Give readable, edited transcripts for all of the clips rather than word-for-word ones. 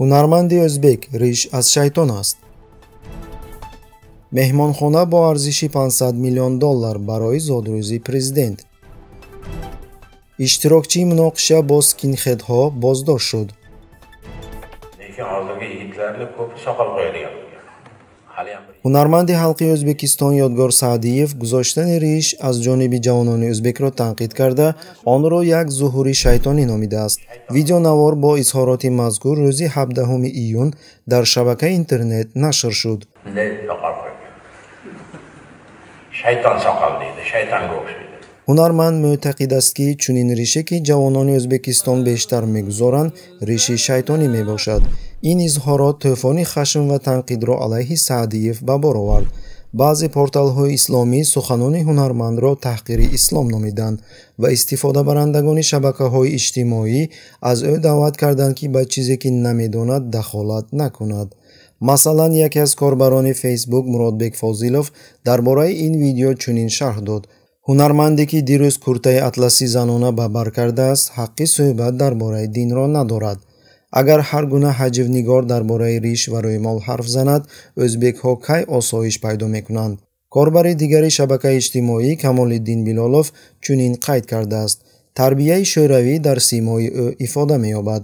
ҳунарманди ӯзбек риш аз шайтон аст. меҳмонхона бо арзиши $500 миллион барои зодрӯзи президент. иштирокчии муноқиша бо скинхедҳо боздошт шуд. ҳунарманди ҳалқи Ӯзбекистон Ёдгор Саъдиев гузоштани риш аз ҷониби ҷавонони ӯзбекро танқид карда, онро як зуҳури шайтонӣ номидааст. Видеонавор бо изҳороти мазкур рӯзи 17 июн дар шабакаи интернет нашр шуд. Shayton soqol deydi, shaytonga o'xshaydi. ҳунарманд мӯътақид аст ки чунин рише ки ҷавонони Ӯзбекистон бештар мегузоранд, риши шайтонӣ мебошад. ин изҳорот тӯфони хашм ва танқидро алайҳи Саъдиев ба бор овард. баъзе порталҳои исломӣ суханони ҳунармандро таҳқири ислом номиданд ва истифодабарандагони шабакаҳои иҷтимоӣ аз ӯ даъват карданд ки ба чизе ки намедонад дахолат накунад. масалан, яке аз корбарони Facebook Муродбек Фозилов дар бораи ин видео чунин шарҳ дод. ҳунарманде ки дирӯз куртаи атласи занона ба бар кардааст, ҳаққи суҳбат дар бораи динро надорад. агар ҳар гуна ҳаҷвнигор дар бораи риш ва рӯймол ҳарф занад, ӯзбекҳо кай осоиш пайдо мекунанд? корбари дигари шабакаи иҷтимоӣ Камолиддин Билолов чунин қайд кардааст. тарбияи шӯравӣ дар симои ӯ ифода меёбад.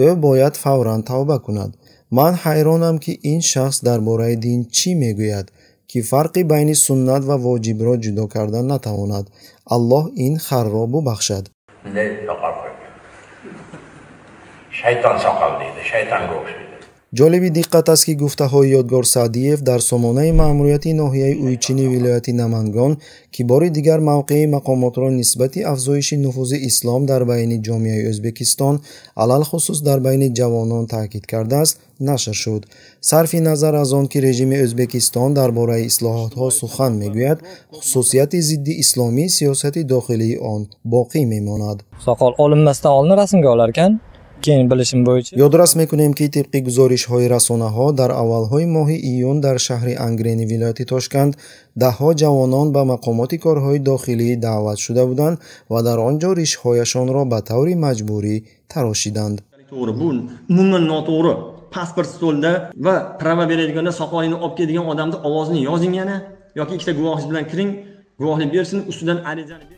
ӯ бояд фавран тавба кунад. ман ҳайронам ки ин шахс дар бораи дин чӣ мегӯяд, ки фарқи байни суннат ва воҷибро ҷудо карда натавонад. аллоҳ ин харро бубахшад. Shayton soqol deydi, shaytonga o'xshaydi. ҷолиби диққат аст ки гуфтаҳои Ёдгор Саъдиев дар сомонаи маъмурияти ноҳияи Уйчини вилояти Намангон ки бори дигар мавқеи мақомотро нисбати афзоиши нуфузи ислом дар байни ҷомеаи Ӯзбекистон, алалхусус дар байни ҷавонон таъкид кардааст, нашр шуд. сарфи назар аз он ки режими Ӯзбекистон дар бораи ислоҳотҳо сухан мегӯяд, хусусияти зидди исломӣ сиёсати дохилии он боқӣ мемонад. Soqol olinmasdan oldin rasmga olarkan, keyin bilishim bo'yicha ёдрас мекунем ки тибқи гузоришҳои расонаҳо дар аввалҳои моҳи июн дар шаҳри Ангрени вилояти Тошканд даҳҳо ҷавонон ба мақомоти корҳои дохилӣ даъват шуда буданд ва дар он ҷо ришҳояшонро ба таври маҷбурӣ тарошиданд. To'g'ri, bu umuman noto'g'ri. Pasport stolda va prava beradiganlar soqolini olib keladigan odamning ovozini yozing yana yoki ikkita guvohingiz bilan kiring, guvohlik bersin, ustidan arizani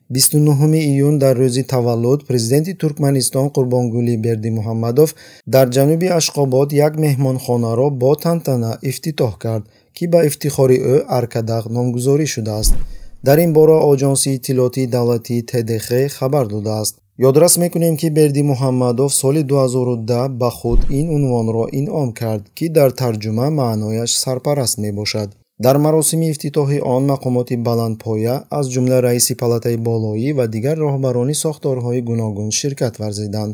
29 июн дар рӯзи таваллуд президенти Туркманистон Қурбонгулӣ Бердимуҳаммадов дар ҷануби Ашқобод як меҳмонхонаро бо тантана ифтитоҳ кард, ки ба ифтихори ӯ Аркадағ номгузорӣ шудааст. дар ин бора оҷонси иттилоъоти давлатии ТДХ хабар додааст. ёдрас мекунем ки Бердимуҳаммадов соли 2010 ба худ ин унвонро инъом кард, ки дар тарҷума маънояш сарпараст мебошад. дар маросими ифтитоҳи он мақомоти баландпоя аз ҷумла раиси палатаи болоӣ ва дигар роҳбарони сохторҳои гуногун ширкат варзиданд.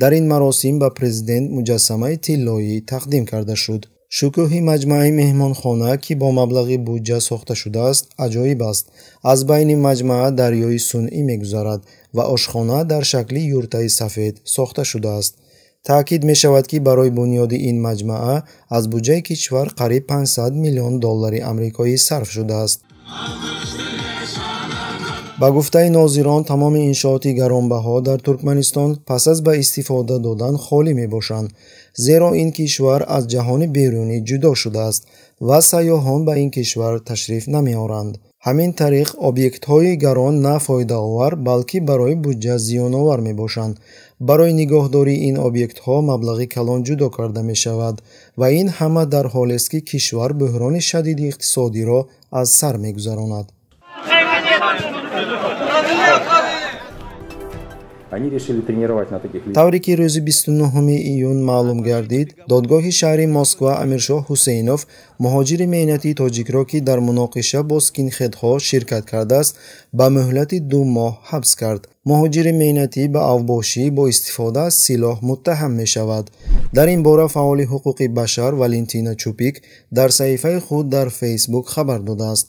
дар ин маросим ба президент муҷассамаи тиллоӣ тақдим карда шуд. шукӯҳи маҷмӯаи меҳмонхона ки бо маблағи буҷа сохта шудааст, аҷоиб аст. аз байни маҷмӯа дарёи сунъӣ мегузарад ва ошхона дар шакли юртаи сафед сохта шудааст. таъкид мешавад ки барои бунёди ин маҷмӯа аз буҷаи кишвар қариб $500 миллион амрикоӣ сарф шудааст. ба гуфтаи нозирон, тамоми иншооти гаронбаҳо дар Туркманистон пас аз ба истифода додан холӣ мебошанд, зеро ин кишвар аз ҷаҳони берунӣ ҷудо шудааст ва сайёҳон ба ин кишвар ташриф намеоранд. ҳамин тариқ объектҳои гарон на фоидаовар, балки барои буҷа зиёновар мебошанд. барои нигоҳдории ин объектҳо маблағи калон ҷудо карда мешавад ва ин ҳама дар ҳолест ки кишвар бӯҳрони шадиди иқтисодиро аз сар мегузаронад. тавре ки рӯзи 29 июн маълум гардид, додгоҳи шаҳри Москва Амиршоҳ Ҳусейнов, муҳоҷири меҳнатии тоҷикро ки дар муноқиша бо скинхедҳо ширкат кардааст, ба муҳлати 2 моҳ ҳабс кард. муҳоҷири меҳнатӣ ба авбошӣ бо истифода аз силоҳ муттаҳам мешавад. дар ин бора фаъоли ҳуқуқи башар Валентина Чупик дар саҳифаи худ дар Facebook хабар додааст.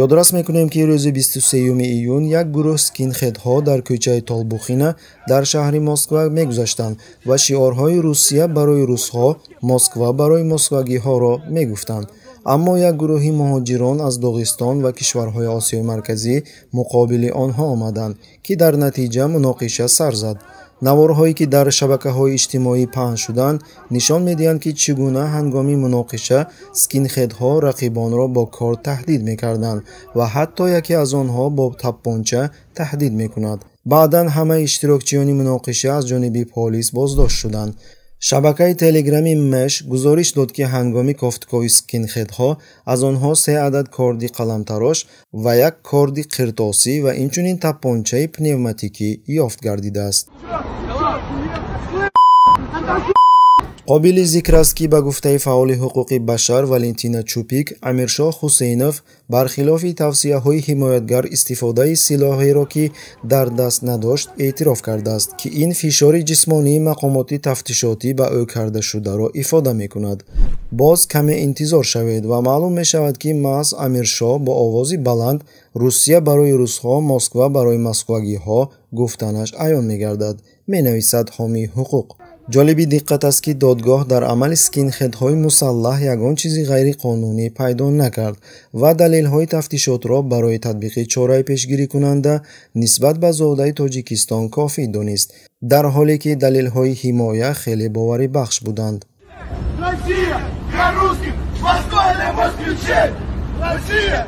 ёдрас мекунем ки рӯзи 23 июн як гурӯҳ скинхедҳо дар кӯчаи Толбухина дар шаҳри Москва мегузаштанд ва шиорҳои Русия барои русҳо, Москва барои москвагиҳоро мегуфтанд. аммо як гурӯҳи муҳоҷирон аз доғистон ва кишварҳои осиёи марказӣ муқобили онҳо омаданд, ки дар натиҷа муноқиша сар зад. наворҳое ки дар шабакаҳои иҷтимоӣ паҳн шуданд нишон медиҳанд ки чӣ гуна ҳангоми муноқиша скинхедҳо рақибонро бо кор таҳдид мекарданд ва ҳатто яке аз онҳо бо тапонча таҳдид мекунад. баъдан ҳамаи иштирокчиёни муноқиша аз ҷониби полис боздошт шуданд. шабакаи телеграми меш гузориш дод ки ҳангоми кофтукови скинхедҳо аз онҳо 3 адад корди қаламтарош ва 1 корди қиртосӣ ва инчунин тапончаи пневматикӣ ёфт гардидааст. қобили зикр аст ки ба гуфтаи фаъоли ҳуқуқи башар Валентина Чупик, Амиршоҳ Ҳусейнов бархилофи тавсияҳои ҳимоятгар истифодаи силоҳеро ки дар даст надошт эътироф кардааст, ки ин фишори ҷисмонии мақомоти тафтишотӣ ба ӯ кардашударо ифода мекунад. боз каме интизор шавед ва маълум мешавад ки маҳз Амиршоҳ бо овози баланд Русия барои русҳо, Москва барои москвагиҳо гуфтанаш аён мегардад, менависад ҳомии ҳуқуқ. ҷолиби диққат аст ки додгоҳ дар амали скинхедҳои мусаллаҳ ягон чизи ғайриқонунӣ пайдо накард ва далелҳои тафтишотро барои татбиқи чораи пешгирикунанда нисбат ба зодаи Тоҷикистон кофӣ донист, дар ҳоле ки далелҳои ҳимоя хеле боварибахш буданд. Россия! Для русских! Москва для москвичей! Россия!